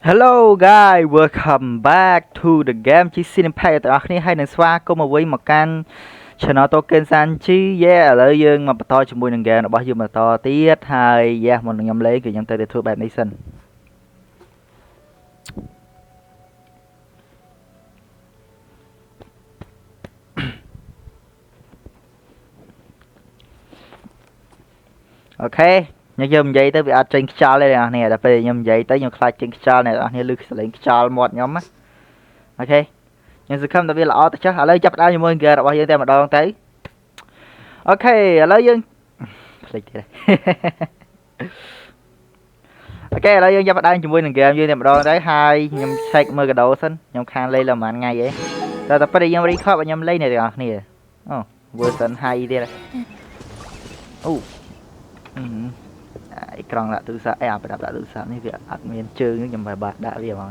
Hello guys, welcome back to the game Genshin Impact ទាំងអស់គ្នាហើយនឹងស្វាគមន៍មកវិញមកកាន់ channel Token Sanchi ឥឡូវយើងមកបន្តជាមួយនឹង game របស់យើងបន្តទៀតហើយមុននឹងខ្ញុំលេងគឺខ្ញុំទៅធ្វើបែបនេះសិនអូខេខ្ញុំនិយាយទៅវាអត់ចេញខ្យល់ទេអ្នកនរតែពេលខ្ញុំនិយាយទៅខ្ញុំខ្លាចចេញខ្យល់អ្នកនរឮសលេងខ្យល់មាត់ខ្ញុំណាអូខេខ្ញុំសង្ឃឹមថាវាល្អទៅចុះឥឡូវចាប់ផ្ដើមជាមួយ game របស់យើងតែម្ដងទៅអូខេឥឡូវយើងភ្លេចទៀតអូខេឥឡូវយើងចាប់ផ្ដើមជាមួយនឹង game យើងតែម្ដងទៅហើយខ្ញុំ check មើលកាដូសិនខ្ញុំខានលេងឡើងប្រហែលថ្ងៃឯងតែពេលខ្ញុំ record ខ្ញុំលេងអ្នកទាំងអស់គ្នាអូ version high ទៀតអូអេក្រង់ដាក់ទូរស័ព្ទអាប្រដាប់ដាក់ទូរស័ព្ទនេះវាអត់មានជើងខ្ញុំបែរបាក់ដាក់វាហ្មង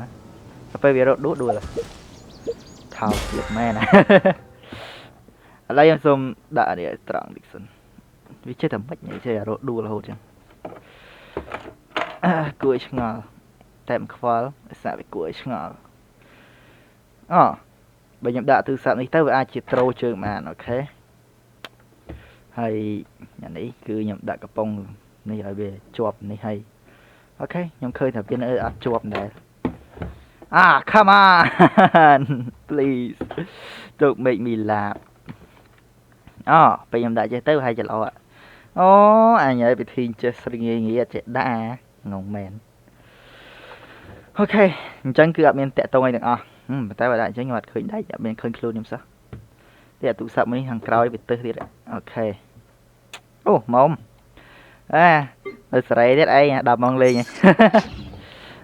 ទៅពេលវារត់ដួលថោកទៀតមែនណាឥឡូវខ្ញុំសូមដាក់នេះត្រង់តិចសិនវាចេះតែមិនចេះរត់ដួលរហូតចឹងគួរឲ្យឆ្ងល់តែមិនខ្វល់សាក់វាគួរឲ្យឆ្ងល់អូបើខ្ញុំដាក់ទូរស័ព្ទនេះទៅវាអាចជាត្រូជើងបានអូខេហើយអានេះគឺខ្ញុំដាក់កំប៉ុងនេះឲ្យវាជាប់នេះហើយអូខេខ្ញុំឃើញថាវានៅអត់ជាប់ដែរcome on please don't make me laugh ពេលខ្ញុំដាក់ចេះទៅហើយច្រឡោអូអញឲ្យពិធីចេះស្រីងាយអត់ចេះដាក់ងងមែនអូខេអញ្ចឹងគឺអត់មានតាក់ទងអីទាំងអស់ប៉ុន្តែបើដាក់អញ្ចឹងខ្ញុំអត់ឃើញដាច់អត់មានឃើញខ្លួនខ្ញុំសោះតែទូរស័ព្ទមួយនេះខាងក្រោយវាទឹះទៀតអូខេអូម៉ោមនៅសេរីទៀតឯង10ម៉ោងលេង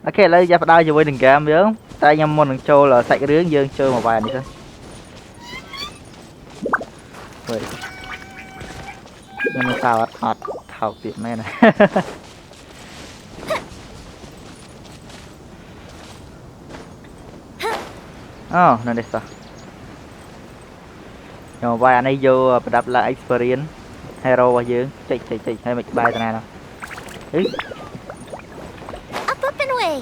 អូខេឥឡូវចាប់ផ្ដើមជាមួយនឹង game យើងតែខ្ញុំមុននឹងចូលសាច់រឿងយើងចូលមកវាយនេះសិនវិញខ្ញុំមិនសើអត់ថោកទៀតមែនណានៅនេះសោះខ្ញុំវាយអានេះយកប្រដាប់ឡើង experience hero របស់យើងចេញហើយមិនក្បែរតាណានោះUp and away.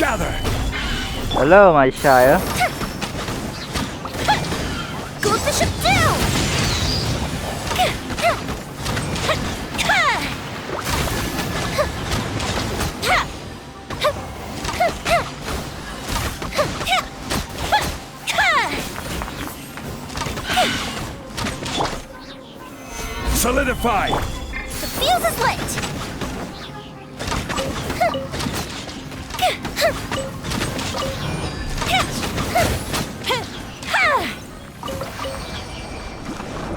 Gather. Hello my child. Go the ship down. Solidify. The fuse is lit.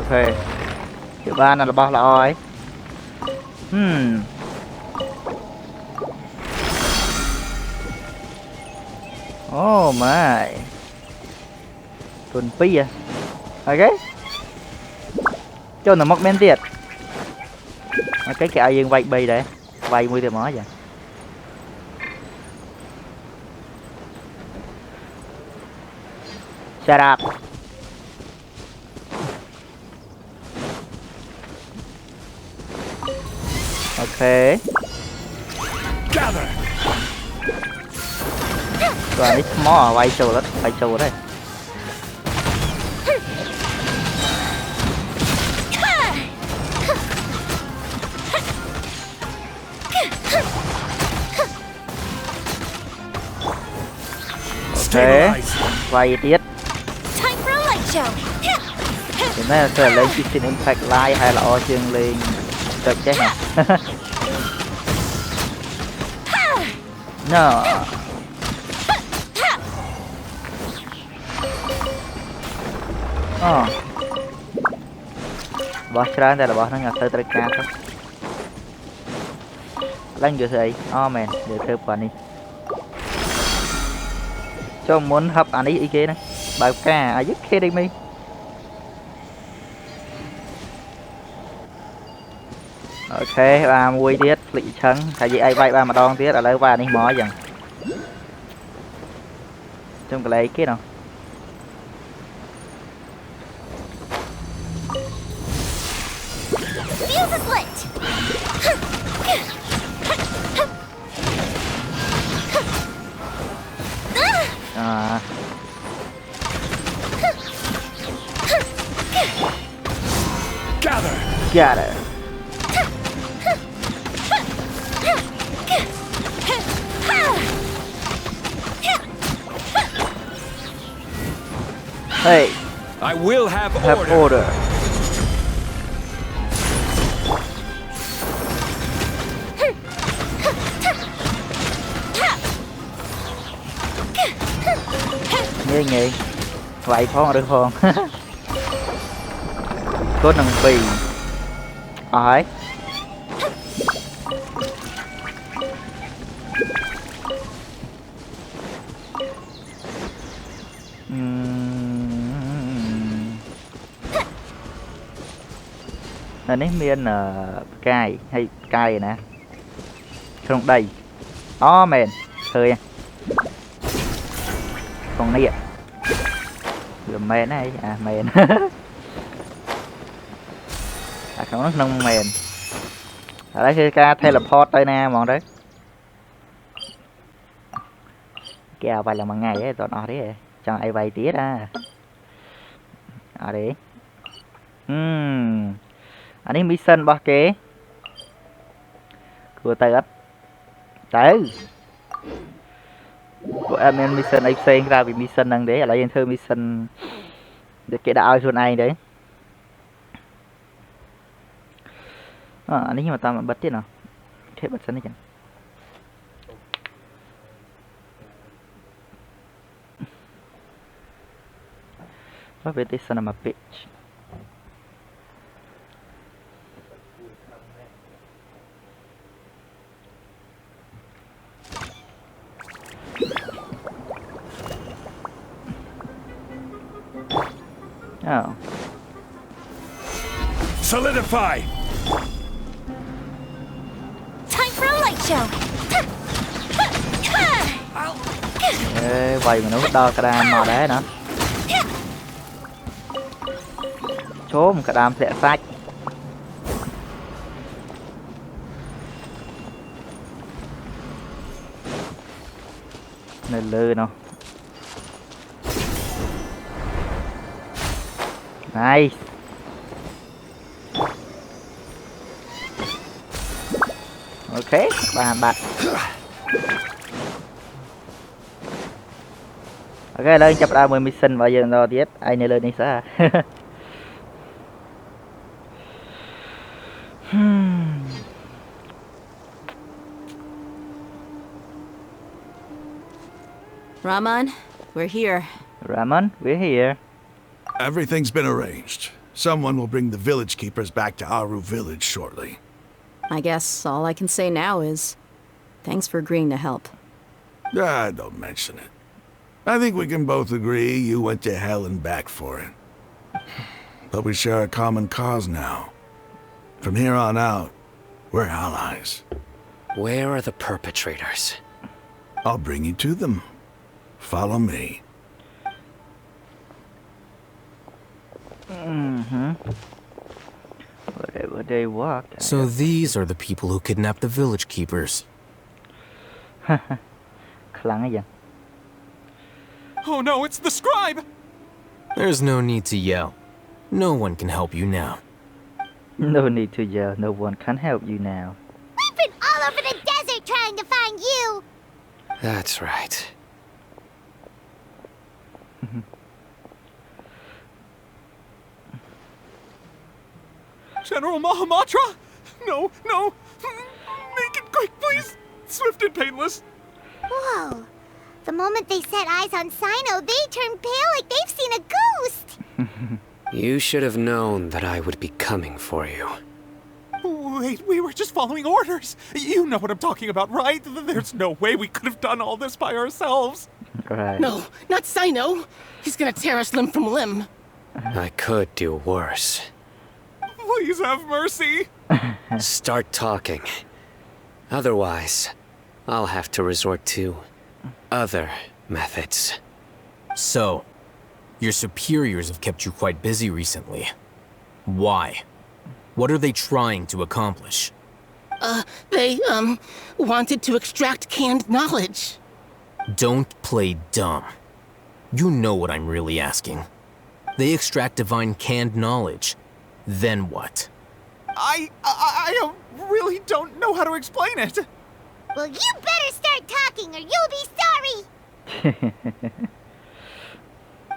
Ok thứ ba là bao là oi oh my tuần pi ok cho nó móc men tiệt cái kẹo dương vay bay đấy vay mua tiền mó vậy shut up ok rồi ít mó vay trâu đấy ok vay tiết thì nó sẽ lên Genshin Impact Live hay là o chương lên trực chết hả no bossច្រើនតែរបស់ហ្នឹងអត់ទៅត្រូវការទេឡើងយកស្អីមែនយកធ្វើប៉ុណ្នេះចូលមុនហឹបអានេះអីគេហ្នឹងបើផ្កាអាយុ kidding me អូខេបាទមួយទៀតភ្លេចឆឹងថានិយាយឲ្យវាយបានម្ដងទៀតឥឡូវវាយអានេះមកអញ្ចឹងចំកន្លែងគេណោះ Fuse is lit. À, Gather. got it. Hey, I will have have order. order. Nghe nhỉ? Vậy phong được không? Có nâng bì. Ấy. Là nấy miên cài hay cài nè. Không đây. Đó mền. Thôi nha. Còn này ạ. Rồi mền này. À mền. À không nó nông mền. Ở đây khi ca teleport đây nè mọi đấy. Kèo vài lần một ngày ấy tụi nó đấy. Cho ai vay tía ra. Ở đấy. Anh ấy mission bao kế. Của tay ấp. Tới. Của em mission ấy xem ra vì mission đang đấy. Ở đây thơ mission. Để cái đạo cho này đấy. Anh ấy nhưng mà tao mà bật tiếp nào. Thế bật sân đi chẳng. What with this son of a bitch? Oh. Solidify. Time for a light show. Ê, vậy mà nó đo cả đám mò đấy nữa. Chốm cả đám sẽ sách. Nên lư nào. Nice. Ok, bàn bạc. Ok, lên chập ra 10 mission vào giờ rồi tiếp. Ai này lên đi sao? Raman, we're here. Ramon, we're here. Everything's been arranged. Someone will bring the village keepers back to Aru village shortly. I guess all I can say now is thanks for agreeing to help. Ah, don't mention it. I think we can both agree you went to hell and back for it. But we share a common cause now. From here on out, we're allies. Where are the perpetrators? I'll bring you to them. Follow me. Wherever they walk. So these are the people who kidnapped the village keepers. Khlang ấy vậy. Oh no, it's the scribe! There's no need to yell. No one can help you now. No need to yell. No one can help you now. We've been all over the desert trying to find you. That's right. General Mahamatra? No, no! Make it quick, please! Swift and painless. Whoa. The moment they set eyes on Sino, they turn pale like they've seen a ghost. You should have known that I would be coming for you. Wait, we were just following orders. You know what I'm talking about, right? There's no way we could have done all this by ourselves. Right. No, not Sino. He's gonna tear us limb from limb. I could do worse. Please have mercy. Start talking. Otherwise, I'll have to resort to other methods. So, your superiors have kept you quite busy recently. Why? What are they trying to accomplish? They, wanted to extract canned knowledge. Don't play dumb. You know what I'm really asking. They extract divine canned knowledge. Then what? I really don't know how to explain it. Well, you better start talking or you'll be sorry!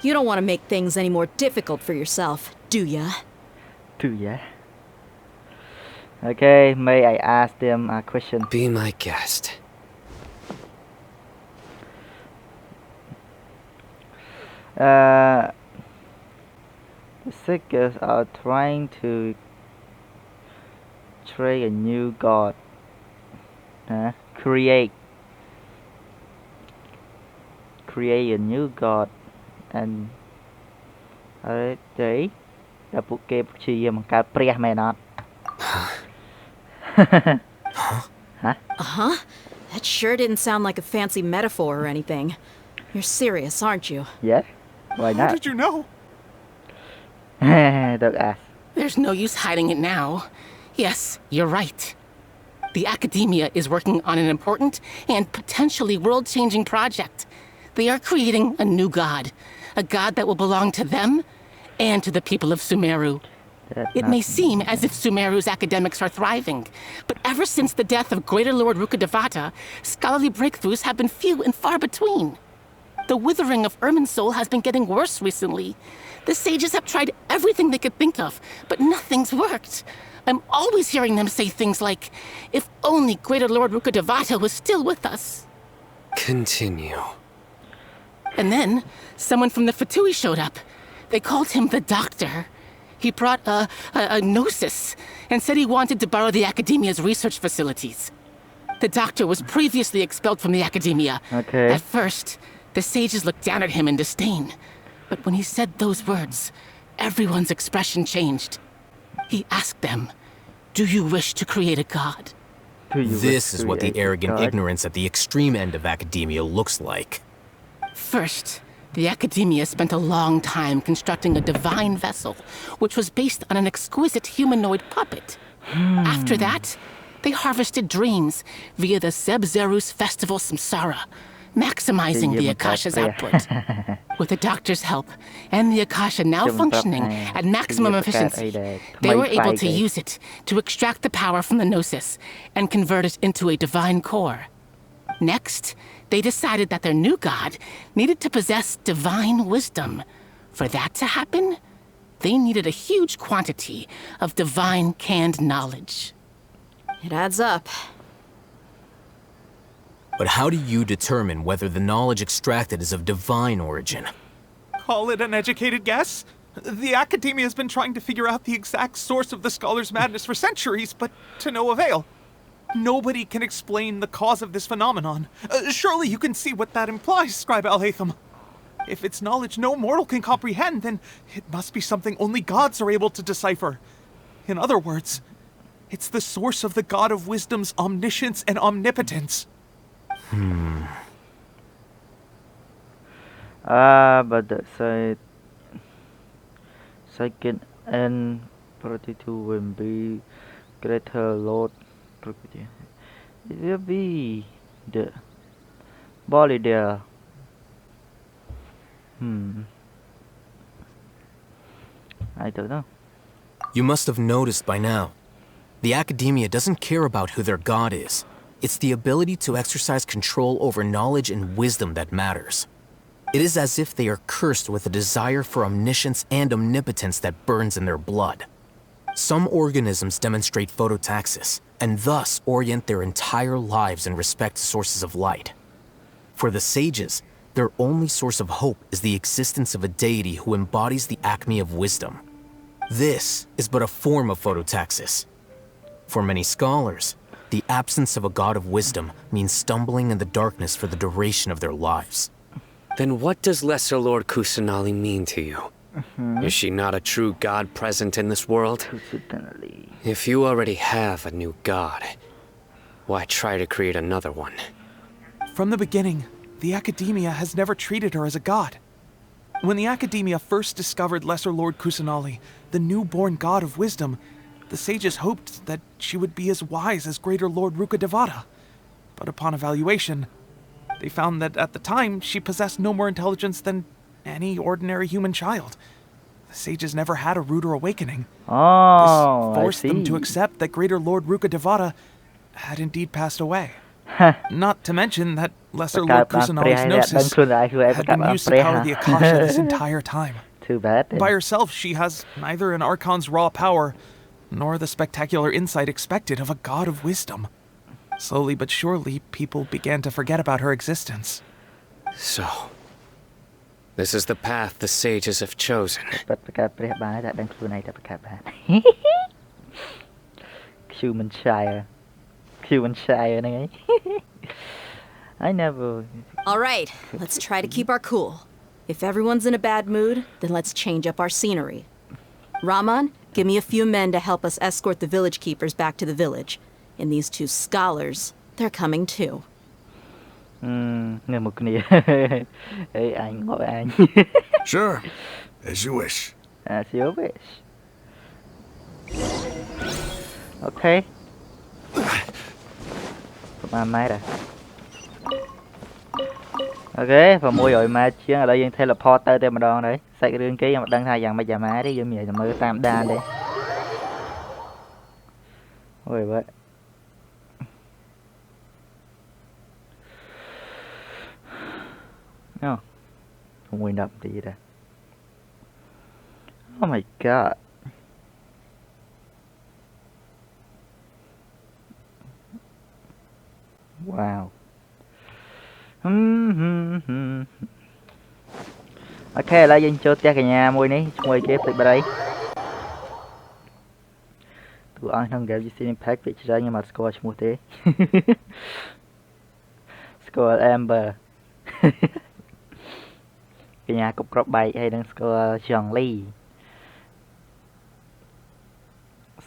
You don't want to make things any more difficult for yourself, do ya? Do ya? Okay, may I ask them a question? Be my guest. The seekers are trying to create a new god. Create a new god and ទេតែពួកគេព្យាយាមបង្កើតព្រះមែនអត់ Uh-huh. That sure didn't sound like a fancy metaphor or anything. You're serious, aren't you? Yeah, why How not? did you know? Don't ask. There's no use hiding it now. Yes, you're right. The academia is working on an important and potentially world-changing project. They are creating a new god. A god that will belong to them and to the people of Sumeru. It may seem as if Sumeru's academics are thriving, but ever since the death of Greater Lord Rukkhadevata, scholarly breakthroughs have been few and far between. The withering of Irminsul has been getting worse recently. The sages have tried everything they could think of, but nothing's worked. I'm always hearing them say things like, if only Greater Lord Rukkhadevata was still with us. Continue. And then, someone from the Fatui showed up. They called him the Doctor. He brought a gnosis and said he wanted to borrow the Academia's research facilities. The Doctor was previously expelled from the Academia. Okay. At first, the sages looked down at him in disdain. But when he said those words, everyone's expression changed. He asked them, do you wish to create a god? This is what the arrogant ignorance at the extreme end of academia looks like. First, the Academia spent a long time constructing a divine vessel, which was based on an exquisite humanoid puppet. After that, they harvested dreams via the Zeb-Zerus Festival Samsara, maximizing the Akasha's output. With the Doctor's help, and the Akasha now functioning at maximum efficiency, they were able to use it to extract the power from the Gnosis and convert it into a divine core. Next, they decided that their new god needed to possess divine wisdom. For that to happen, they needed a huge quantity of divine canned knowledge. It adds up. But how do you determine whether the knowledge extracted is of divine origin? Call it an educated guess? The Academia has been trying to figure out the exact source of the scholar's madness for centuries, but to no avail. Nobody can explain the cause of this phenomenon. Surely you can see what that implies, Scribe Al-Haytham. If it's knowledge no mortal can comprehend, then it must be something only gods are able to decipher. In other words, it's the source of the God of Wisdom's omniscience and omnipotence. But the second and 42 will be Greater Lord. It will be the body there. I don't know. You must have noticed by now. The Academia doesn't care about who their god is. It's the ability to exercise control over knowledge and wisdom that matters. It is as if they are cursed with a desire for omniscience and omnipotence that burns in their blood. Some organisms demonstrate phototaxis, and thus orient their entire lives in respect to sources of light. For the sages, their only source of hope is the existence of a deity who embodies the acme of wisdom. This is but a form of phototaxis. For many scholars, the absence of a god of wisdom means stumbling in the darkness for the duration of their lives. Then what does Lesser Lord Kusanali mean to you? Is she not a true god present in this world? If you already have a new god, why try to create another one? From the beginning, the Academia has never treated her as a god. When the Academia first discovered Lesser Lord Kusanali, the newborn god of wisdom, the sages hoped that she would be as wise as greater Lord Rukkhadevata. But upon evaluation, they found that at the time she possessed no more intelligence than any ordinary human child. The sages never had a ruder awakening. Oh, This forced I see. them to accept that greater Lord Rukkhadevata had indeed passed away. Not to mention that Lesser Lord Kusanali's gnosis had been used to power the Akasha this entire time. Too bad. Then. By herself, she has neither an Archon's raw power, nor the spectacular insight expected of a god of wisdom. Slowly but surely, people began to forget about her existence. So, this is the path the sages have chosen. បាត់ប្រកាសព្រះបានតែដឹងខ្លួនឯងតែប្រកាសបាន Human Shire ហ្នឹងឯង I never All right, let's try to keep our cool. If everyone's in a bad mood, then let's change up our scenery. Raman, give me a few men to help us escort the village keepers back to the village. And these two scholars, they're coming too. ងើមកគ្នា អេអញងក់អញ Sure, as you wish. As you wish. Okay. ប្រហែលម៉ែត្រអូខេ600ម៉ែត្រជាងឥឡូវយើង teleport ទៅតែម្ដងទៅសាច់រឿងគេយើងមិនដឹងថាយ៉ាងម៉េចយ៉ាងម៉ាទេយើងមានតែមើលតាមដានទេអូយបើអូ6 10ទីដែរ Oh my god. Wow. Okay, ឥឡូវយើងចូលផ្ទះកញ្ញាមួយនេះឈ្មោះគេភ្លេចបាត់ហើយតួអង្គក្នុង Genshin Impact វាច្រើនខ្ញុំអត់ស្គាល់ឈ្មោះទេ ស្គាល់ Amber កញ្ញាគ្រប់គ្រាប់បែកហើយនឹងស្គាល់ Seelie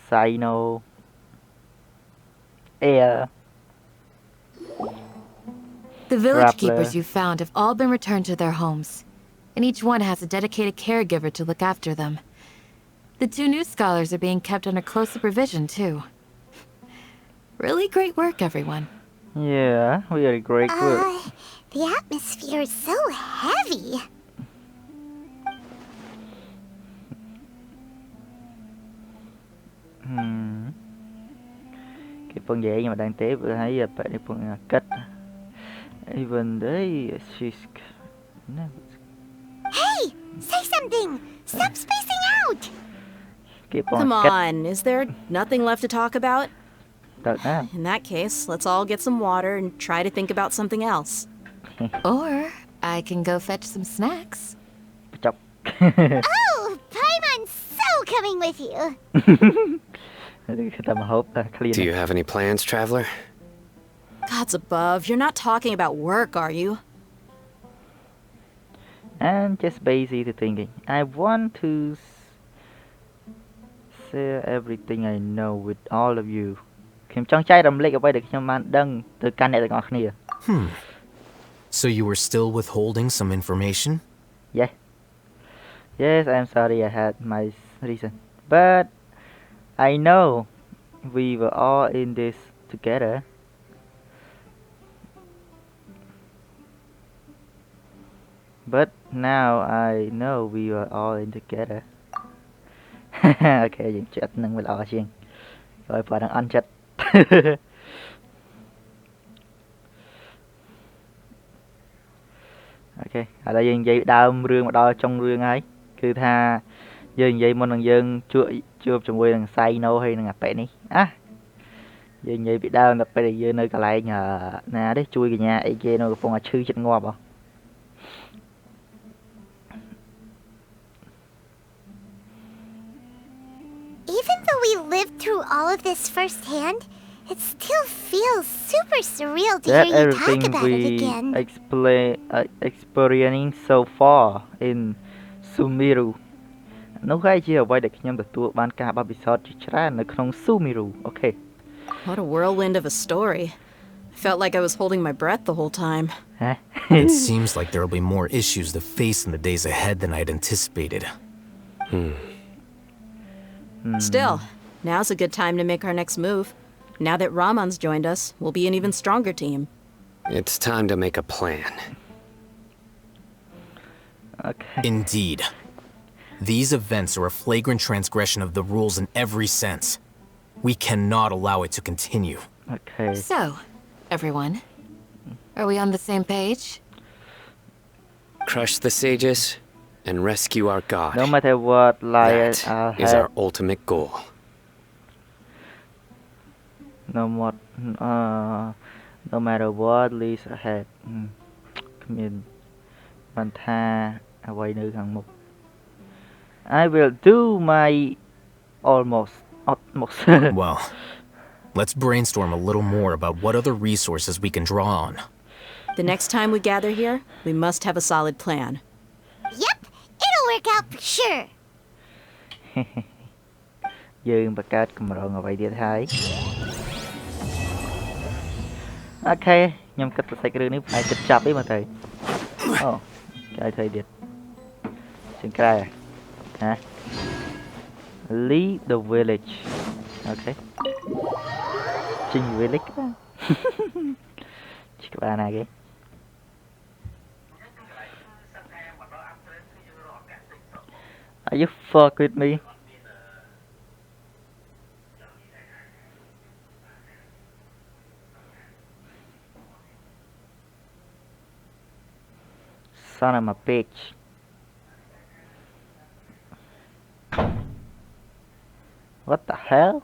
Sino Air The village Grappler. keepers you found have all been returned to their homes, and each one has a dedicated caregiver to look after them. The two new scholars are being kept under close supervision, too. Really great work, everyone. Yeah, really great work. The atmosphere is so heavy. Cái phần dễ nhưng mà đang tế vừa thấy cái phần kết even they she's Hey, say something. Stop spacing out. cái phần Come kết on, is there nothing left to talk about? được đó. In that case, let's all get some water and try to think about something else. Or I can go fetch some snacks. Chọc. Oh, Paimon's so coming with you. Tầm hộp clean. Do you have any plans, traveler? Gods above, you're not talking about work, are you? I'm just basically thinking I want to share everything I know with all of you. ខ្ញុំចង់ចែករំលែកអ្វីដែលខ្ញុំបានដឹងទៅកាន់អ្នកទាំងអស់គ្នា So you were still withholding some information? Yeah. Yes, I'm sorry I had my reason. But I know we were all in this together. But now I know we were all in together. Okay, យើងចិត្តនឹងវាល្អជាងហើយបើនឹងអន់ចិត្ត Ok, ឥឡូវយើងនិយាយដើមរឿងមកដល់ចុងរឿងហើយគឺថាយើងនិយាយមុននឹងយើងជួបជាមួយនឹង Sino ហើយនឹងអាប៉ែនេះយើងនិយាយពីដើមដល់ពេលយើងនៅកន្លែងណាទេជួយកញ្ញាអីគេនៅកំពុងតែឈឺចិត្តងាប់ Even though we lived through all of this firsthand, it still feels super surreal to That hear you talk everything about it we again. experiencing so far in Sumeru នោះហើយជាអ្វីដែលខ្ញុំទទួលបានការបទពិសោធន៍ជាច្រើននៅក្នុង Sumeru. Okay. What a whirlwind of a story. I felt like I was holding my breath the whole time. It seems like there will be more issues to face in the days ahead than I'd anticipated. Still, Now's a good time to make our next move. Now that Ramon's joined us, we'll be an even stronger team. It's time to make a plan. Okay. Indeed. These events are a flagrant transgression of the rules in every sense. We cannot allow it to continue. Okay. So, everyone, are we on the same page? Crush the sages and rescue our god. No matter what lies That is our ultimate goal. no matter what lies ahead គ្មានបានថាអ្វីនៅខាងមុខ I will do my utmost Well, let's brainstorm a little more about what other resources we can draw on. The next time we gather here, we must have a solid plan. Yep, it'll work out for sure. យើងបង្កើតកម្រងអ្វីទៀតហើយអូខេខ្ញុំគិតថាសាច់រឿងនេះប្រហែលជិតចាប់អីមើលទៅអូគេឲ្យធ្វើទៀតជាងក្រៅហ៎ leave the village អូខេចេញ village ក្បាលណាគេ Are you fuck with me? Son of a bitch. What the hell?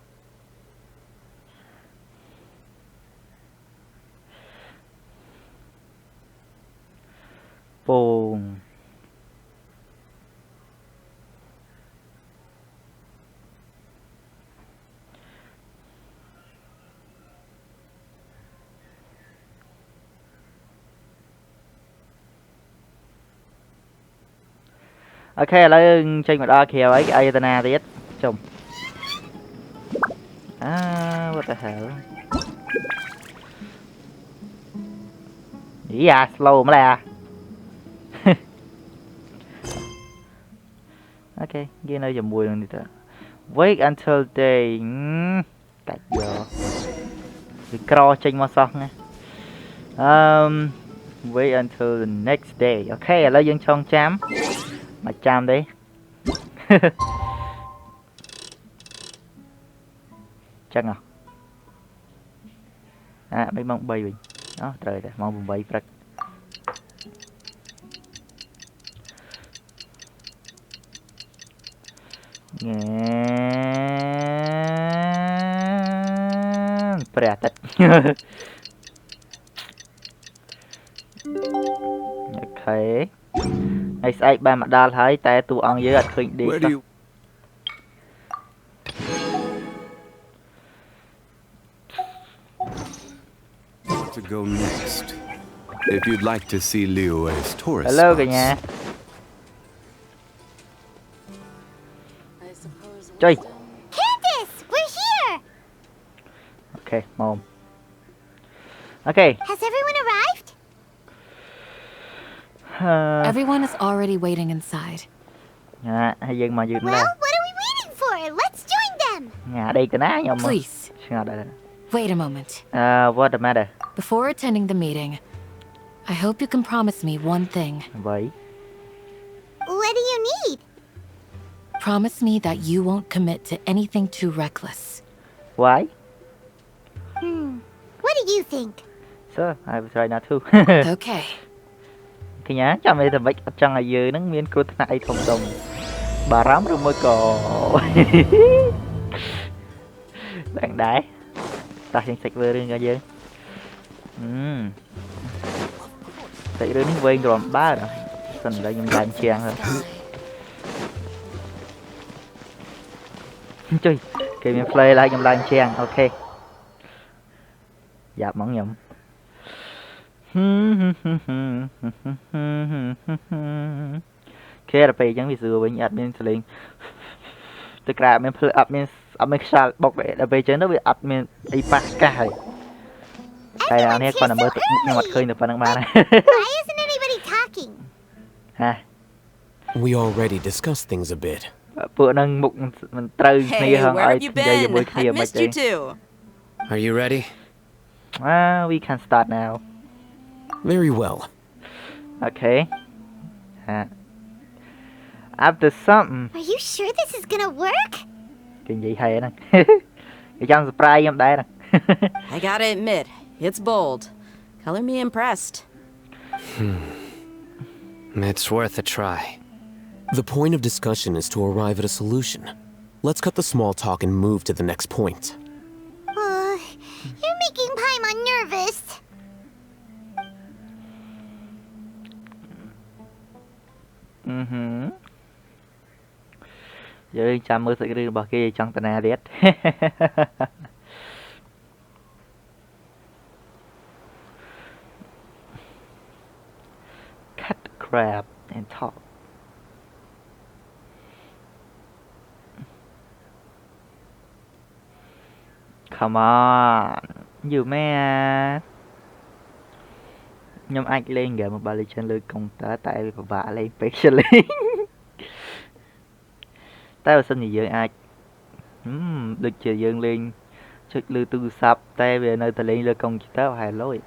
Boom. Ok, lấy trên mặt kia ấy cái Ayatanaទៀត chồng. What the hell? Yeah, slow mà là. Ok, ghi nơi dùm mùi luôn đi ta. Wait until day. Cạch giờ. Thì cro trên mà xong nè. Wait until the next day. Ok, lấy dân trong chám. Mà chạm đi. Chắc nào. Mấy mong bay bình. Đó, trời ơi, mong bay rất. Bè tật. Ok. Ai sai ba mặt đal thấy tay tụ ăn dưới khinh đi. To go next. If you'd like to see Liyue's tourist Hello cả spots. nhà. Chơi. Candace, we're here! Okay, mom. Okay. Has everyone arrived? Everyone is already waiting inside. Hay dân mà dừng Well, đây. what are we waiting for? Let's join them! Nhà đây cái ná nhau mà. Please, Đây. wait a moment. What the matter? Before attending the meeting, I hope you can promise me one thing. Vậy. What do you need? Promise me that you won't commit to anything too reckless. Why? What do you think? Sure, I will try not to. Okay. Thì nhá, cho mày thì bạch chẳng là dư nó miên cô này không đồng. Bà rắm rồi mới cò. Bạn đái. Ta sẽ sạch vừa rừng ra dư. Sạch rừng nó quên rồi ba rồi. Cần ra dùng đàn chàng rồi. Chơi. Kì mình play lại dùng đàn chàng, ok. Dạ mỏng nhậm. Kể là bây giờ mình dựa với admin Seelie. Tức là mình play admin sao bọc để là bây giờ nó bị admin iPad cái. Cái nào nè còn là mới nhưng mặt khơi được phần năng ba này. Why isn't anybody talking? Ha. We already discussed things a bit. ពួកនឹងមុខមិនត្រូវគ្នា Hey, ហង where ឲ្យ have you និយាយជាមួយ been? គ្នា I've មិន missed ទេ you too. Are you ready? We can start now. Very well. Okay. After some Are you sure this is gonna work? គេនិយាយហែហ្នឹង គេចង់ surprise ខ្ញុំដែរហ្នឹង I gotta admit, it's bold. Color me impressed. It's worth a try. The point of discussion is to arrive at a solution. Let's cut the small talk and move to the next point. You're making Paimon nervous. Giờ chăm mơ sợi rừng bỏ kia trong tận à biết. Cut crab and talk. Come on. Dù mấy à. Nhưng anh lên gửi một bà lý chân lưu công tá tại vì bà lên specially. Tại bà xin gì dưỡng ai. Được chờ dưỡng lên. Chút lưu tư sắp. Tại vì nơi ta lên lưu công chỉ tới hai lối.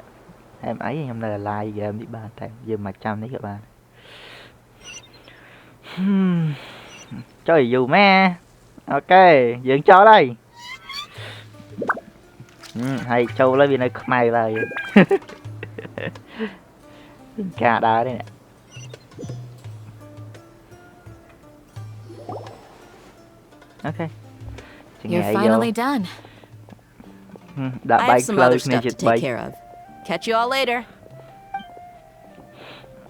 Em ấy em này là like giờ em đi bàn. Tại giờ mặt trăm đấy các bạn. Trời dù mẹ. Ok. Dưỡng cho đây. Hay châu lấy vì nơi mày là cả đá đây nè. Okay. You're finally done. Đã I bay have some other close stuff nên to bay. take care of. Catch you all later.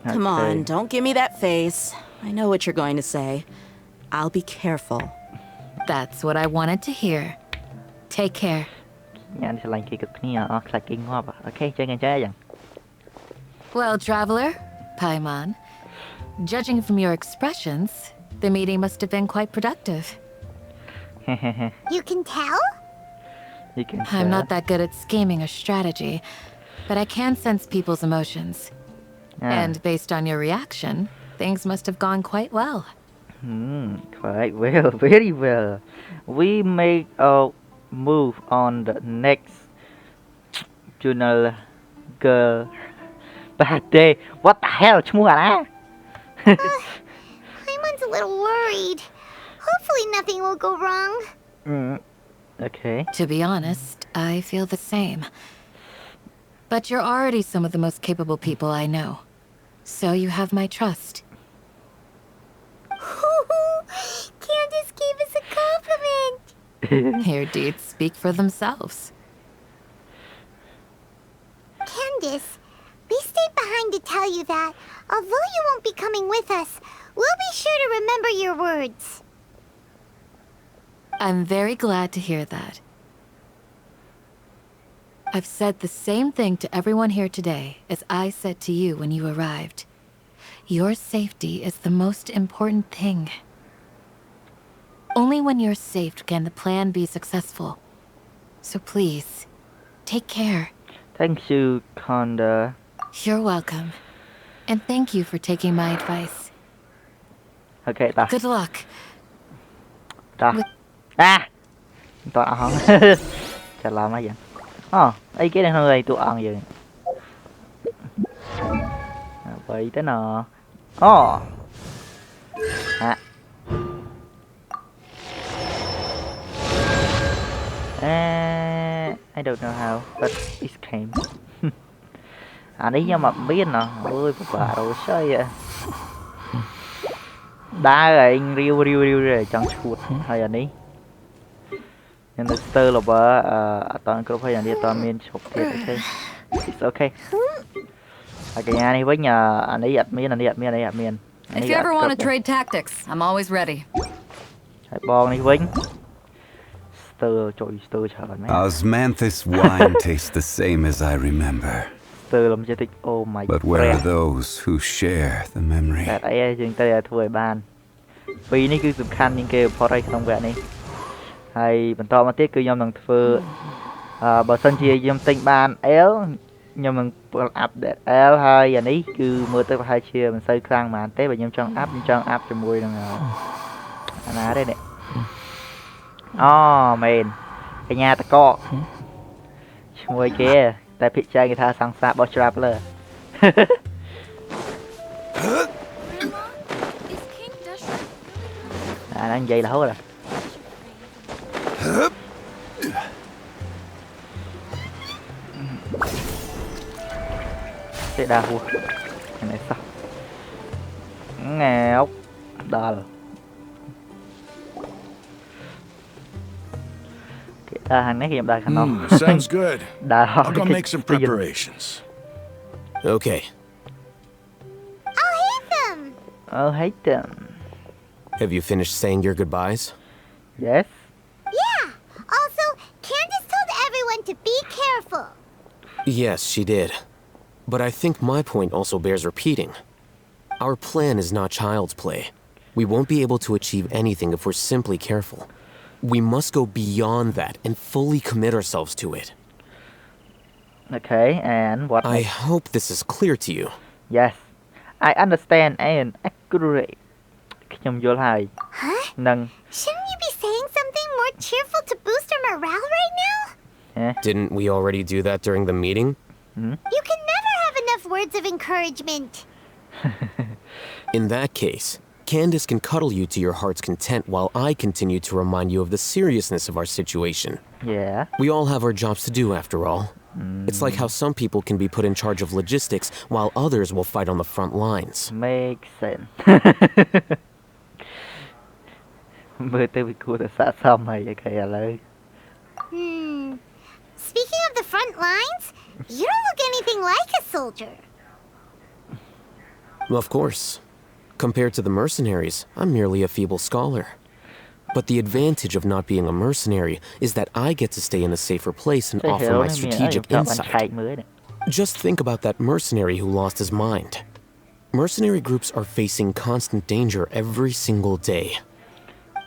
Come on, don't give me that face. I know what you're going to say. I'll be careful. That's what I wanted to hear. Take care. Anh sẽ làm kia cực nha, là kinh hoa à. Ok, chơi nghe chơi chẳng. Well, traveler, Paimon, judging from your expressions, the meeting must have been quite productive. You can tell? You can I'm not that good at scheming or strategy, but I can sense people's emotions. And based on your reaction, things must have gone quite well. Quite well, very well. We make a move on the next journal girl. Bad day. What the hell? Chmua na. Paimon's a little worried. Hopefully nothing will go wrong. Okay. To be honest, I feel the same. But you're already some of the most capable people I know. So you have my trust. Candace gave us a compliment. Your deeds speak for themselves. Candace, we stayed behind to tell you that, although you won't be coming with us, we'll be sure to remember your words. I'm very glad to hear that. I've said the same thing to everyone here today as I said to you when you arrived. Your safety is the most important thing. Only when you're safe can the plan be successful. So please, take care. Thank you, Conda. You're welcome. And thank you for taking my advice. Okay, ta. Good luck. Ta. À. Toàn ăn. Chả làm mấy vậy. Ấy cái này hơi tụi ăn vậy. Vậy thế nào? I don't know how, but it came. Anh ấy mà biết nè, ôi bà đồ sao vậy? Đá rồi anh riu rồi chẳng chuột hay anh ấy. Nhưng mà stir là bà toàn có phải anh đi toàn miền chụp thiệt ok. It's okay. Cái nhà này với nhà anh ấy admin. If you ever want to trade tactics, I'm always ready. Hãy bong này với. Stir chờ mấy. Osmanthus wine tastes the same as I remember. Stir làm cho thích. Oh my god. But where are those who share the memory? Tại ấy chúng ta là thua ban. Vì này cứ សំខាន់ ជាងគេ បំផុត ហើយ ក្នុង វគ្គ នេះ ហើយ បន្ត មក ទៀត គឺ ខ្ញុំ នឹង ធ្វើ បើ សិន ជា ខ្ញុំ ទិញ បាន L ខ្ញុំ នឹង update L ហើយ អា នេះ គឺ មើល ទៅ ប្រហែល ជា មិន សូវ ខ្លាំង ប៉ុន្មាន ទេ បើ ខ្ញុំ ចង់ up ជាមួយ នឹង អាណាទេនេះអូមែនកញ្ញាតកកឈ្មោះគេតែភិកចាយគេថាសង្សាររបស់ traveler à đang vậy là hốt rồi cái đa vua cái này sao nghèo đờ cái đa hàng này thì đa khăn không Sounds good. đa I'll go make some preparations. Okay. I'll hate them. I'll hate them. Have you finished saying your goodbyes? Yes. Yeah. Also, Candace told everyone to be careful. Yes, she did. But I think my point also bears repeating. Our plan is not child's play. We won't be able to achieve anything if we're simply careful. We must go beyond that and fully commit ourselves to it. Okay, and what I next? hope this is clear to you. Yes. I understand and agree. ខ្ញុំយល់ហើយ Huh? នឹង Shouldn't you be saying something more cheerful to boost our morale right now? Didn't we already do that during the meeting? You can never have enough words of encouragement. In that case, Candace can cuddle you to your heart's content while I continue to remind you of the seriousness of our situation. Yeah. We all have our jobs to do after all. It's like how some people can be put in charge of logistics while others will fight on the front lines. Makes sense. Mơ tới bị cua xã xong rồi vậy kìa lời. Speaking of the front lines, you don't look anything like a soldier. Of course. Compared to the mercenaries, I'm merely a feeble scholar. But the advantage of not being a mercenary is that I get to stay in a safer place and offer my strategic insight. Just think about that mercenary who lost his mind. Mercenary groups are facing constant danger every single day.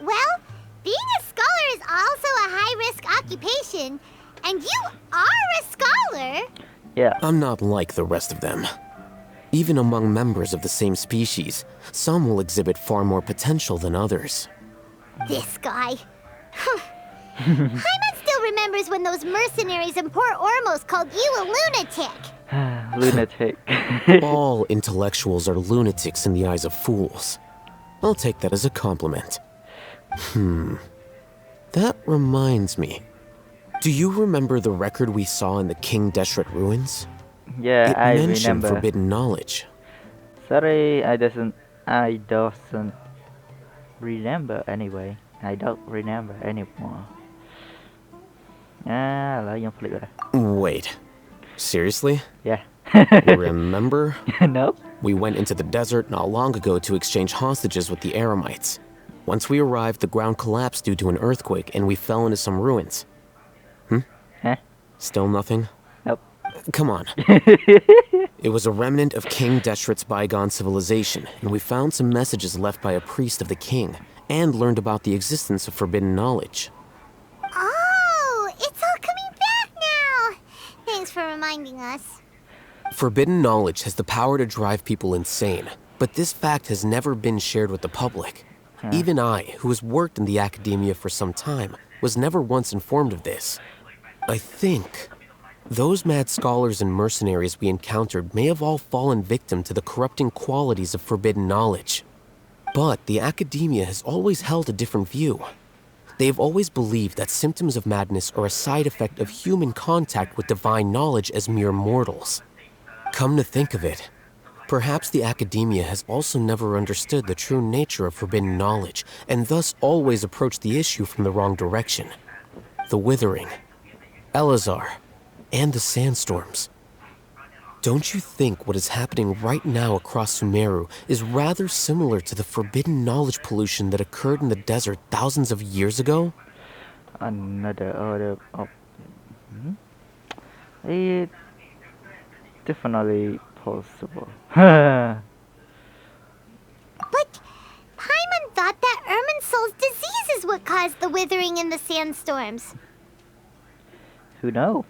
Well, being a scholar is also a high-risk occupation, and you are a scholar. Yeah. I'm not like the rest of them. Even among members of the same species, some will exhibit far more potential than others. This guy. Hyman still remembers when those mercenaries in Port Ormos called you a lunatic. Lunatic. All intellectuals are lunatics in the eyes of fools. I'll take that as a compliment. That reminds me. Do you remember the record we saw in the King Deshret ruins? Yeah, It I mentioned remember. forbidden knowledge. Sorry, I doesn't remember anyway. I don't remember anymore. Lỡ dòng flip rồi. Wait. Seriously? Yeah. Remember? Nope. We went into the desert not long ago to exchange hostages with the Aramites. Once we arrived, the ground collapsed due to an earthquake, and we fell into some ruins. Huh? Still nothing? Nope. Come on. It was a remnant of King Deshret's bygone civilization, and we found some messages left by a priest of the king, and learned about the existence of forbidden knowledge. Oh, it's all coming back now. Thanks for reminding us. Forbidden knowledge has the power to drive people insane, but this fact has never been shared with the public. Even I, who has worked in the academia for some time, was never once informed of this. I think those mad scholars and mercenaries we encountered may have all fallen victim to the corrupting qualities of forbidden knowledge. But the academia has always held a different view. They have always believed that symptoms of madness are a side effect of human contact with divine knowledge as mere mortals. Come to think of it, perhaps the academia has also never understood the true nature of forbidden knowledge, and thus always approached the issue from the wrong direction. The Withering, Elazar, and the sandstorms. Don't you think what is happening right now across Sumeru is rather similar to the forbidden knowledge pollution that occurred in the desert thousands of years ago? Another order of... It definitely possible. But Paimon thought that Irminsul's disease is what caused the withering in the sandstorms. Who knows?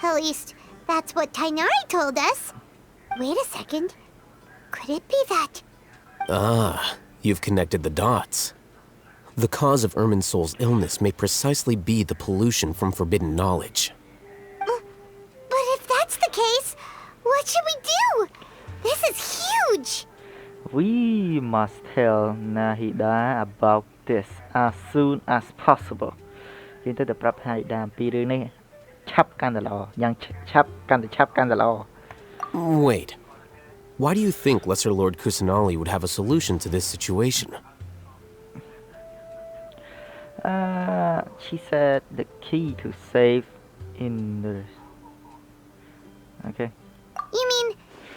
At least, that's what Tainari told us. Wait a second. Could it be that? Ah, you've connected the dots. The cause of Irminsul's illness may precisely be the pollution from forbidden knowledge. But if that's the case, what should we do? This is huge! We must tell Nahida about this as soon as possible. យើងត្រូវតែប្រាប់ Nahida អំពីរឿងនេះឆាប់កាន់តែល្អយ៉ាងឆាប់កាន់តែល្អ Wait. Why do you think Lesser Lord Kusanali would have a solution to this situation? She said the key to save in the... Okay. You mean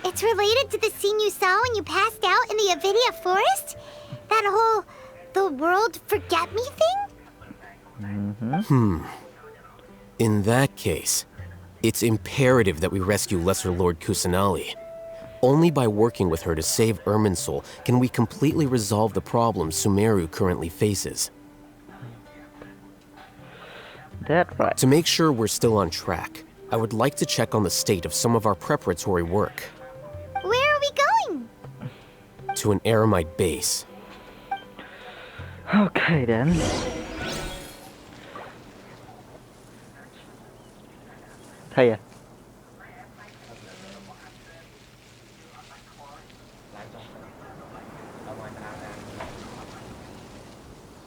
it's related to the scene you saw when you passed out in the Avidia forest? That whole the world forget me thing? In that case, it's imperative that we rescue Lesser Lord Kusanali. Only by working with her to save Irminsul can we completely resolve the problems Sumeru currently faces. That's right. To make sure we're still on track, I would like to check on the state of some of our preparatory work. Where are we going? To an Eremite base. Okay then. Thầy à?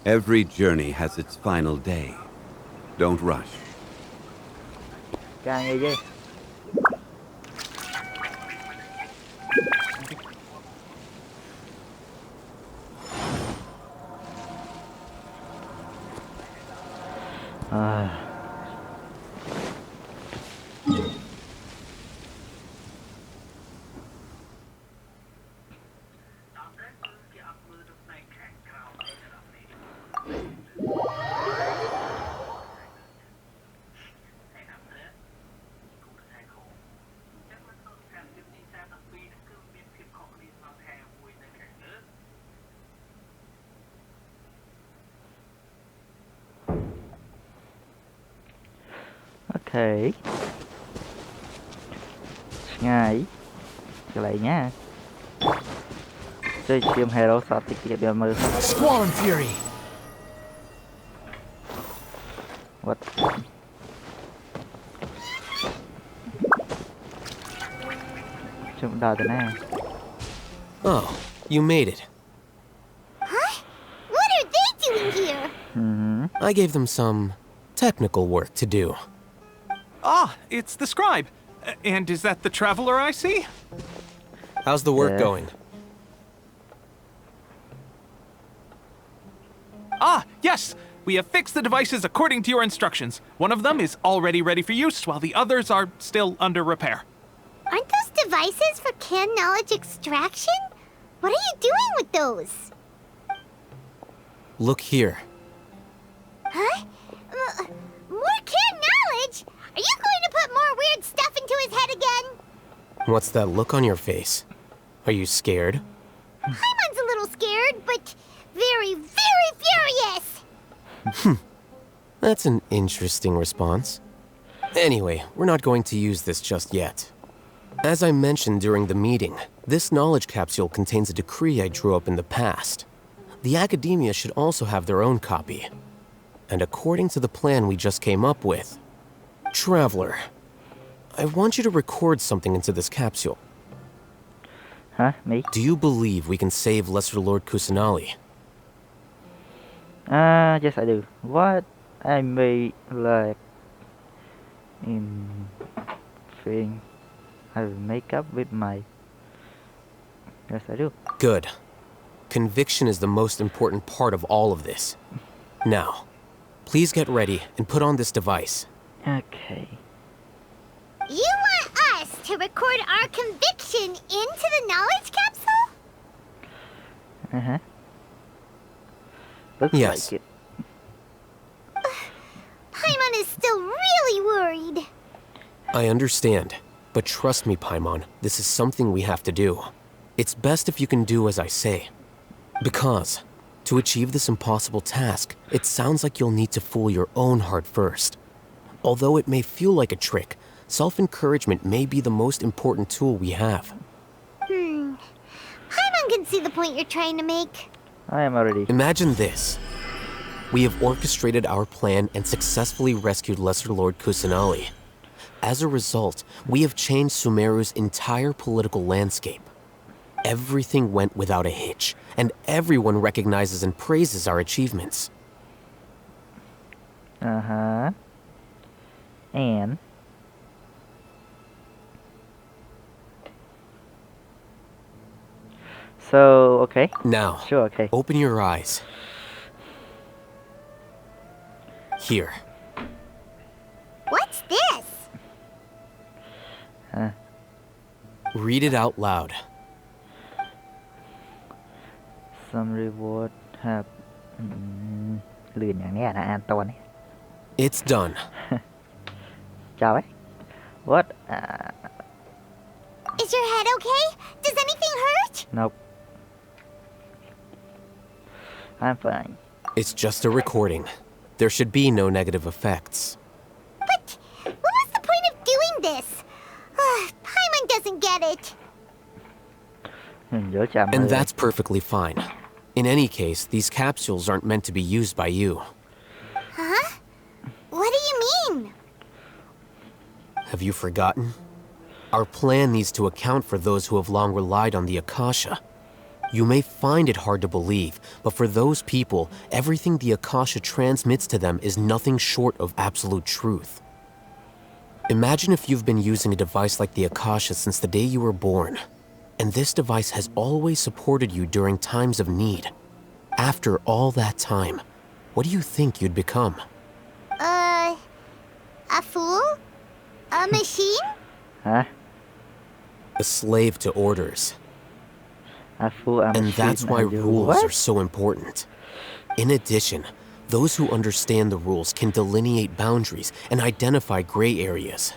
Every journey has its final day. Don't rush. Càng nghe ghê. Okay. Ngay. Trở lại nha. Chơi chim hero shot tiết kiệm cho mơ. Squall and Fury. What? Chúng đào từ này. Oh, you made it. Huh? What are they doing here? I gave them some technical work to do. Ah, it's the scribe. And is that the traveler I see? How's the work going? Ah, yes! We have fixed the devices according to your instructions. One of them is already ready for use, while the others are still under repair. Aren't those devices for canned knowledge extraction? What are you doing with those? Look here. Huh? More canned knowledge? Are you going to put more weird stuff into his head again? What's that look on your face? Are you scared? Paimon's a little scared, but very, very furious! That's an interesting response. Anyway, we're not going to use this just yet. As I mentioned during the meeting, this knowledge capsule contains a decree I drew up in the past. The academia should also have their own copy. And according to the plan we just came up with, Traveler, I want you to record something into this capsule. Huh? Me? Do you believe we can save Lesser Lord Kusanali? Yes I do. What I may like in thing I will make up with my... Yes I do. Good. Conviction is the most important part of all of this. Now, please get ready and put on this device. Okay. You want us to record our conviction into the knowledge capsule? Uh-huh. Looks Yes. like it. Paimon is still really worried. I understand, but trust me, Paimon, this is something we have to do. It's best if you can do as I say. Because, to achieve this impossible task, it sounds like you'll need to fool your own heart first. Although it may feel like a trick, self-encouragement may be the most important tool we have. Paimon can see the point you're trying to make. I am already. Imagine this. we have orchestrated our plan and successfully rescued Lesser Lord Kusanali. As a result, we have changed Sumeru's entire political landscape. Everything went without a hitch, and everyone recognizes and praises our achievements. And so, okay. Now, Sure, okay. open your eyes. Here. What's this? Read it out loud. Some reward have ลื่นอย่างเนี้ยนะอ่านตัวนี้ It's done. chào ấy. What? Is your head okay? Does anything hurt? Nope. I'm fine. It's just a recording. There should be no negative effects. But what was the point of doing this? Paimon doesn't get it. Nhớ chạm And mười. that's perfectly fine. In any case, these capsules aren't meant to be used by you. Huh? What do you mean? Have you forgotten? Our plan needs to account for those who have long relied on the Akasha. You may find it hard to believe, but for those people, everything the Akasha transmits to them is nothing short of absolute truth. Imagine if you've been using a device like the Akasha since the day you were born, and this device has always supported you during times of need. After all that time, what do you think you'd become? A fool? A machine? Hả? A slave to orders. A fool, a And machine, that's why a you. rules What? are so important. In addition, those who understand the rules can delineate boundaries and identify gray areas.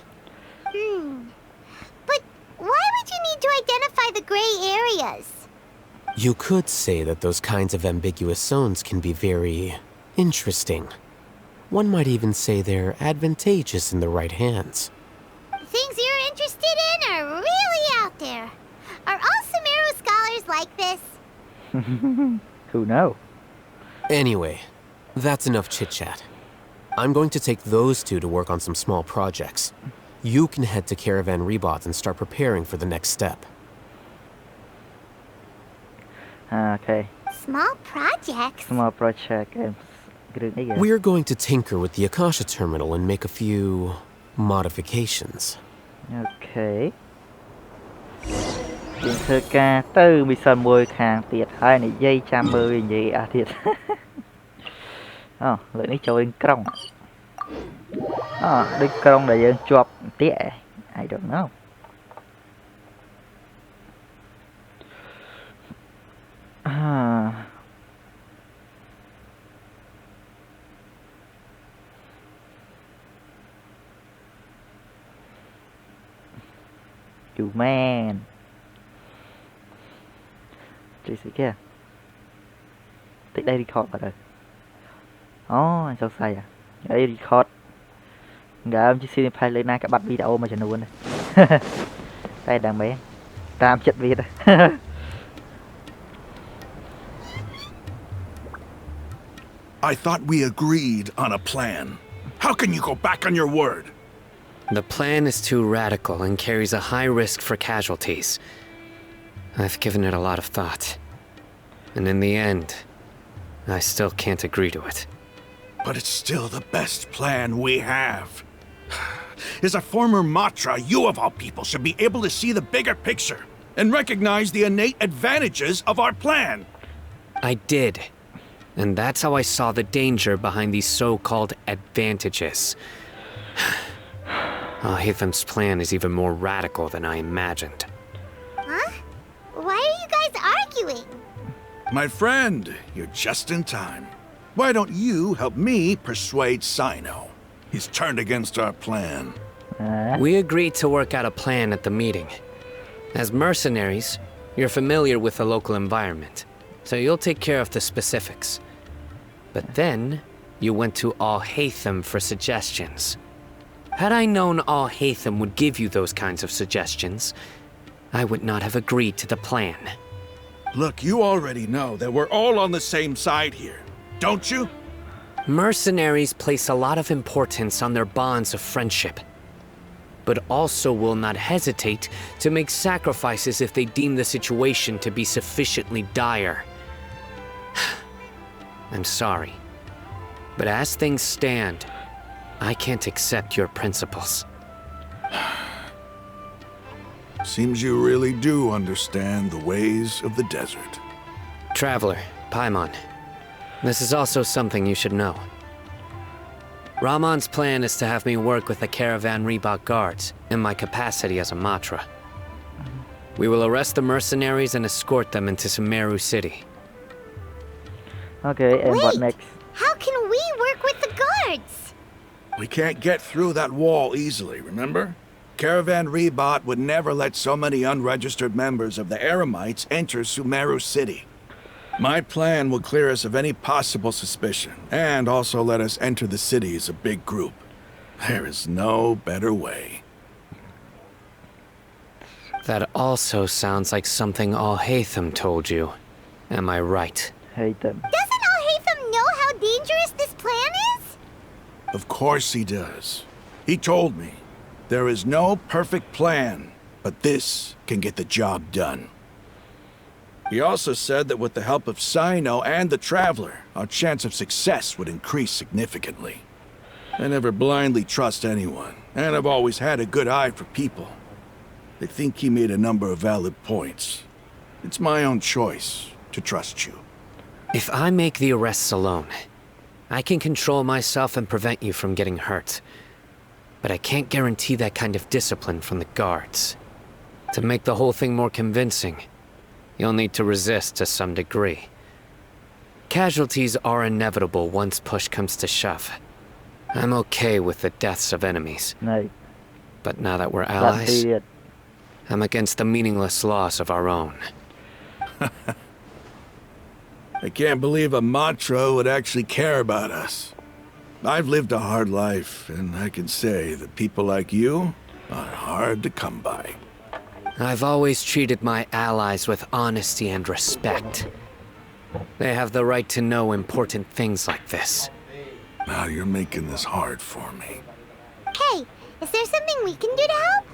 But why would you need to identify the gray areas? You could say that those kinds of ambiguous zones can be very interesting. One might even say they're advantageous in the right hands. Things you're interested in are really out there. Are all Sumeru scholars like this? Who know? Anyway, that's enough chit-chat. I'm going to take those two to work on some small projects. You can head to Caravan Rebot and start preparing for the next step. Okay. Small projects? Small project. We're going to tinker with the Akasha terminal and make a few modifications. Okay. ជាងធ្វើការទៅមីសិនមួយខាងទៀតហើយនិយាយចាំមើលនិយាយអស់ទៀត អូលើកនេះចូលវិញក្រុងអូដូចក្រុងដែលយើងជាប់បន្ទាក់ I don't know อยู่แม่น Chị sẽ kia tích đây record vào rồi anh sao sai à đây record gà em chỉ xin file lên các bạn video mà chẳng luôn này đây đang bé tam chất việt I thought we agreed on a plan. How can you go back on your word? The plan is too radical and carries a high risk for casualties. I've given it a lot of thought. And in the end, I still can't agree to it. But it's still the best plan we have. As a former Matra, you of all people should be able to see the bigger picture and recognize the innate advantages of our plan. I did. And that's how I saw the danger behind these so-called advantages. Hatham's plan is even more radical than I imagined. Huh? Why are you guys arguing? My friend, you're just in time. Why don't you help me persuade Sino? He's turned against our plan. We agreed to work out a plan at the meeting. As mercenaries, you're familiar with the local environment, so you'll take care of the specifics. But then, you went to Al-Hatham for suggestions. Had I known Al-Hatham would give you those kinds of suggestions, I would not have agreed to the plan. Look, you already know that we're all on the same side here, don't you? Mercenaries place a lot of importance on their bonds of friendship, but also will not hesitate to make sacrifices if they deem the situation to be sufficiently dire. I'm sorry, but as things stand, I can't accept your principles. Seems you really do understand the ways of the desert. Traveler, Paimon, this is also something you should know. Ramon's plan is to have me work with the Caravan Reebok guards in my capacity as a Matra. We will arrest the mercenaries and escort them into Sumeru City. Okay, and what Wait, next? how can we work with the guards? We can't get through that wall easily, remember? Caravan Reebok would never let so many unregistered members of the Eremites enter Sumeru City. My plan will clear us of any possible suspicion, and also let us enter the city as a big group. There is no better way. That also sounds like something Al-Haytham told you. Am I right? Hate them. Doesn't Al-Haytham know how dangerous this plan is? Of course he does. He told me, there is no perfect plan, but this can get the job done. He also said that with the help of Sino and the Traveler, our chance of success would increase significantly. I never blindly trust anyone, and I've always had a good eye for people. I think he made a number of valid points. It's my own choice to trust you. If I make the arrests alone, I can control myself and prevent you from getting hurt. But I can't guarantee that kind of discipline from the guards. To make the whole thing more convincing, you'll need to resist to some degree. Casualties are inevitable once push comes to shove. I'm okay with the deaths of enemies. Này, But now that we're bạn allies, thì I'm against the meaningless loss of our own. I can't believe a Matra would actually care about us. I've lived a hard life, and I can say that people like you are hard to come by. I've always treated my allies with honesty and respect. They have the right to know important things like this. Now you're making this hard for me. Hey, is there something we can do to help?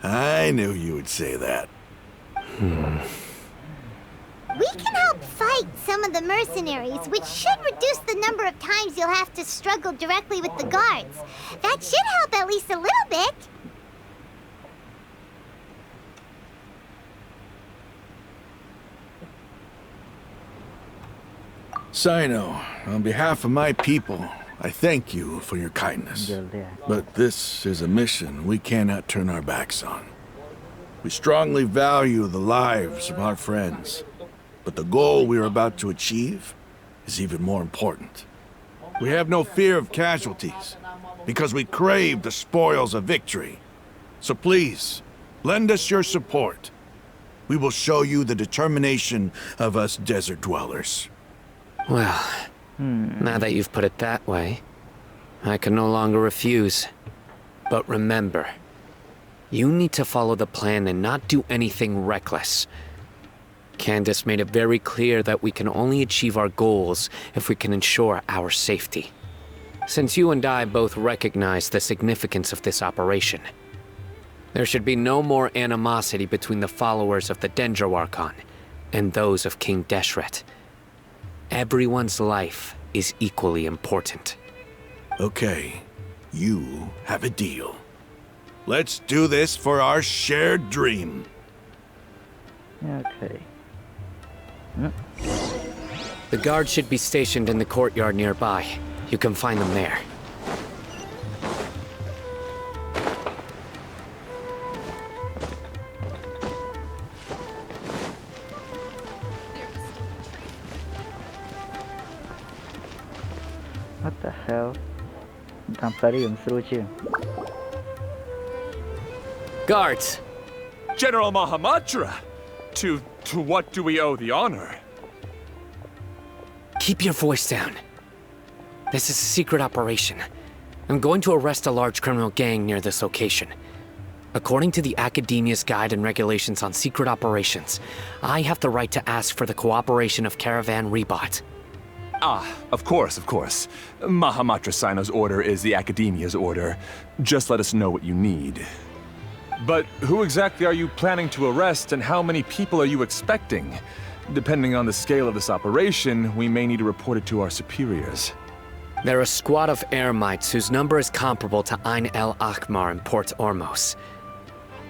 I knew you would say that. We can help fight some of the mercenaries, which should reduce the number of times you'll have to struggle directly with the guards. That should help at least a little bit. Sino, on behalf of my people, I thank you for your kindness. giờ lẻ. But this is a mission we cannot turn our backs on. We strongly value the lives of our friends, but the goal we are about to achieve is even more important. We have no fear of casualties, because we crave the spoils of victory. So please, lend us your support. We will show you the determination of us desert dwellers. Well, now that you've put it that way, I can no longer refuse. But remember, you need to follow the plan and not do anything reckless. Candace made it very clear that we can only achieve our goals if we can ensure our safety. Since you and I both recognize the significance of this operation, there should be no more animosity between the followers of the Dendro Archon and those of King Deshret. Everyone's life is equally important. Okay, you have a deal. Let's do this for our shared dream. Okay. The guards should be stationed in the courtyard nearby. You can find them there. What the hell? Làm phải đi through chứ. Guards! General Mahamatra! To what do we owe the honor? Keep your voice down. This is a secret operation. I'm going to arrest a large criminal gang near this location. According to the Academia's Guide and Regulations on Secret Operations, I have the right to ask for the cooperation of Caravan Rebot. Ah, of course, of course. Mahamatra Sino's order is the Academia's order. Just let us know what you need. But who exactly are you planning to arrest, and how many people are you expecting? Depending on the scale of this operation, we may need to report it to our superiors. They're a squad of Eremites whose number is comparable to Ain el Akhmar in Port Ormos.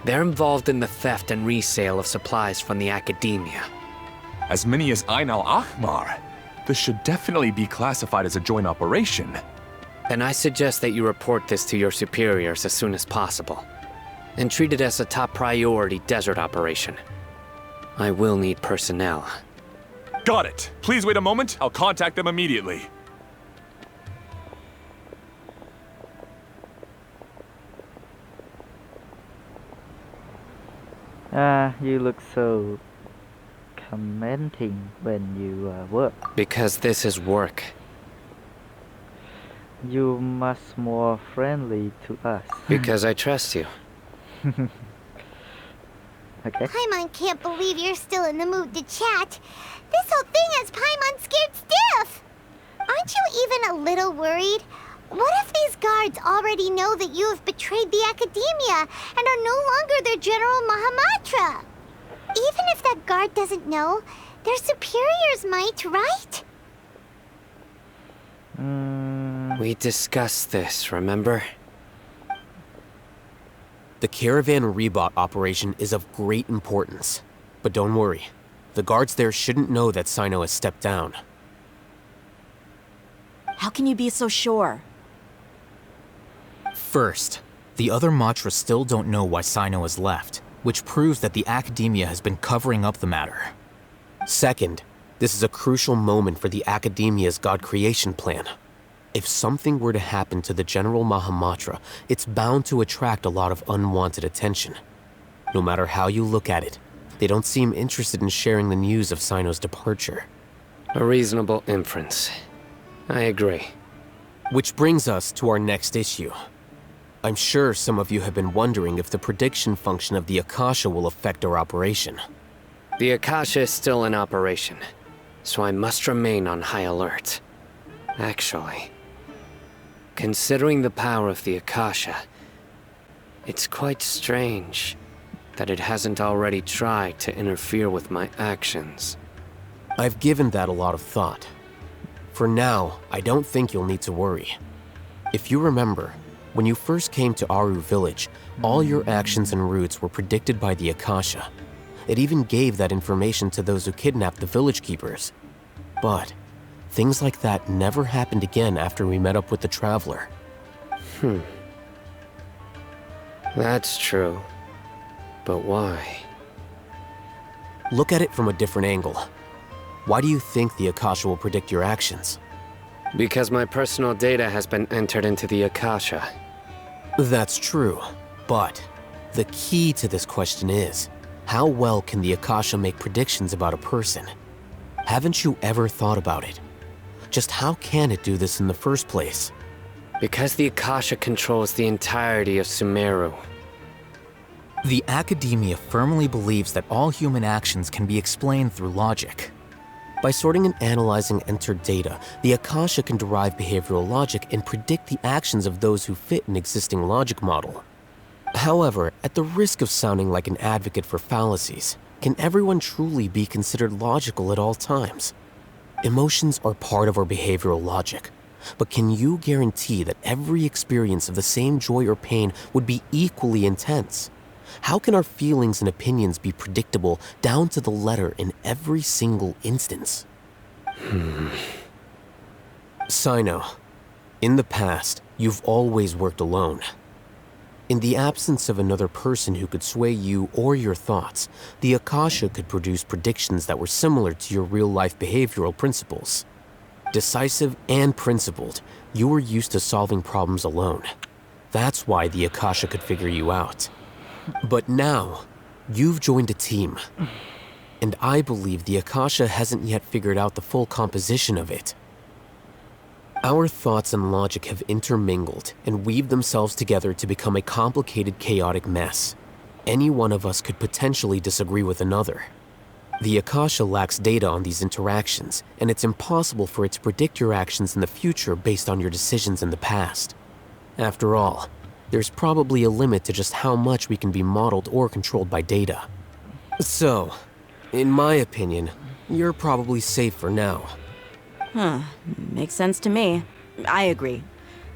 They're involved in the theft and resale of supplies from the Academia. As many as Ain al Akhmar? This should definitely be classified as a joint operation. Then I suggest that you report this to your superiors as soon as possible, and treat it as a top priority desert operation. I will need personnel. Got it. Please wait a moment. I'll contact them immediately. You look so commenting when you work. Because this is work. You must more friendly to us. Because I trust you. Okay. Paimon can't believe you're still in the mood to chat. This whole thing has Paimon scared stiff. Aren't you even a little worried? What if these guards already know that you have betrayed the Academia and are no longer their General Mahamatra? Even if that guard doesn't know, their superiors might, right? We discussed this, remember? The Caravan Rebot operation is of great importance. But don't worry, the guards there shouldn't know that Sino has stepped down. How can you be so sure? First, the other Matras still don't know why Sino has left, which proves that the Academia has been covering up the matter. Second, this is a crucial moment for the Academia's God creation plan. If something were to happen to the General Mahamatra, it's bound to attract a lot of unwanted attention. No matter how you look at it, they don't seem interested in sharing the news of Sino's departure. A reasonable inference. I agree. Which brings us to our next issue. I'm sure some of you have been wondering if the prediction function of the Akasha will affect our operation. The Akasha is still in operation, so I must remain on high alert. Actually, considering the power of the Akasha, it's quite strange that it hasn't already tried to interfere with my actions. I've given that a lot of thought. For now, I don't think you'll need to worry. If you remember, when you first came to Aru Village, all your actions and routes were predicted by the Akasha. It even gave that information to those who kidnapped the village keepers. But things like that never happened again after we met up with the Traveler. That's true. But why? Look at it from a different angle. Why do you think the Akasha will predict your actions? Because my personal data has been entered into the Akasha. That's true, but the key to this question is, how well can the Akasha make predictions about a person? Haven't you ever thought about it? Just how can it do this in the first place? Because the Akasha controls the entirety of Sumeru. The Academia firmly believes that all human actions can be explained through logic. By sorting and analyzing entered data, the Akasha can derive behavioral logic and predict the actions of those who fit an existing logic model. However, at the risk of sounding like an advocate for fallacies, can everyone truly be considered logical at all times? Emotions are part of our behavioral logic, but can you guarantee that every experience of the same joy or pain would be equally intense? How can our feelings and opinions be predictable down to the letter in every single instance? Sino, in the past, you've always worked alone. In the absence of another person who could sway you or your thoughts, the Akasha could produce predictions that were similar to your real-life behavioral principles. Decisive and principled, you were used to solving problems alone. That's why the Akasha could figure you out. But now, you've joined a team. And I believe the Akasha hasn't yet figured out the full composition of it. Our thoughts and logic have intermingled and weaved themselves together to become a complicated, chaotic mess. Any one of us could potentially disagree with another. The Akasha lacks data on these interactions, and it's impossible for it to predict your actions in the future based on your decisions in the past. After all, there's probably a limit to just how much we can be modeled or controlled by data. So, in my opinion, you're probably safe for now. Makes sense to me. I agree.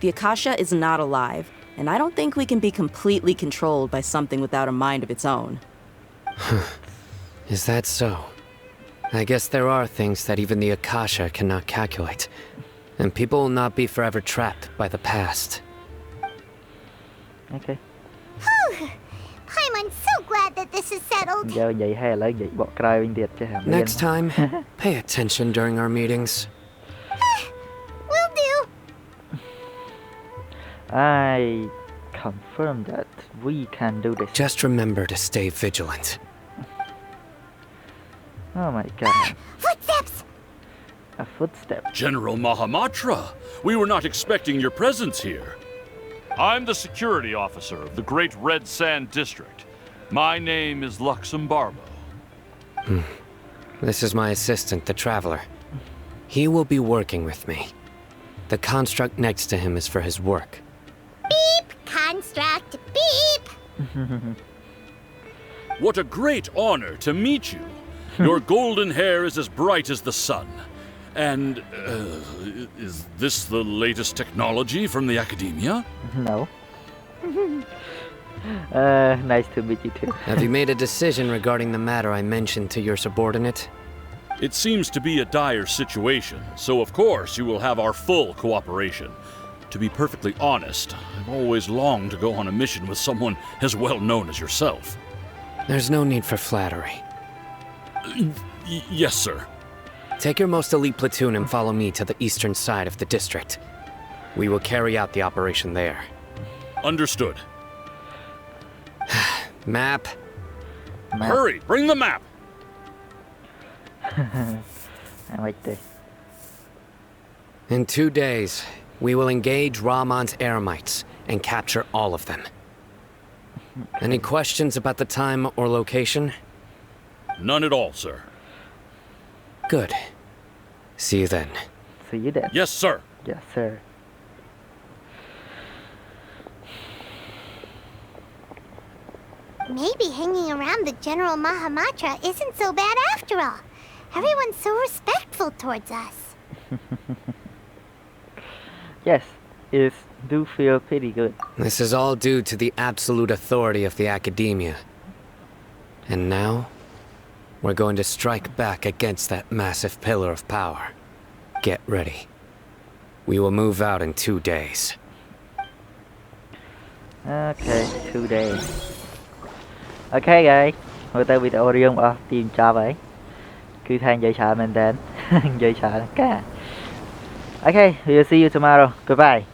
The Akasha is not alive, and I don't think we can be completely controlled by something without a mind of its own. Is that so? I guess there are things that even the Akasha cannot calculate, and people will not be forever trapped by the past. Ok. I'm so glad that this is settled. Giờ vậy hay là vậy bỏ cry bên tiệt chứ hả? Next time, pay attention during our meetings. Will do. I confirm that we can do this. Just remember to stay vigilant. Oh my god. Footsteps! A footstep. General Mahamatra, we were not expecting your presence here. I'm the security officer of the Great Red Sand District. My name is Luxembarbo. This is my assistant, the Traveler. He will be working with me. The construct next to him is for his work. Beep! Construct! Beep! What a great honor to meet you. Your golden hair is as bright as the sun. And, is this the latest technology from the Academia? No. Nice to meet you too. Have you made a decision regarding the matter I mentioned to your subordinate? It seems to be a dire situation, so of course you will have our full cooperation. To be perfectly honest, I've always longed to go on a mission with someone as well known as yourself. There's no need for flattery. Yes, sir. Take your most elite platoon and follow me to the eastern side of the district. We will carry out the operation there. Understood. Map. Hurry, bring the map! Right there. In 2 days, we will engage Rahman's Eremites and capture all of them. Any questions about the time or location? None at all, sir. Good. See you then. See you then. Yes, sir. Yes, sir. Maybe hanging around the General Mahamatra isn't so bad after all. Everyone's so respectful towards us. Yes, it do feel pretty good. This is all due to the absolute authority of the Academia. And now, we're going to strike back against that massive pillar of power. Get ready. We will move out in 2 days. Okay, 2 days. Okay guys, hồi tới video riêng bỏ tìm cho vậy. Cứ than dễ sợ mình đến. Dễ sợ cả. Okay, we'll see you tomorrow. Goodbye.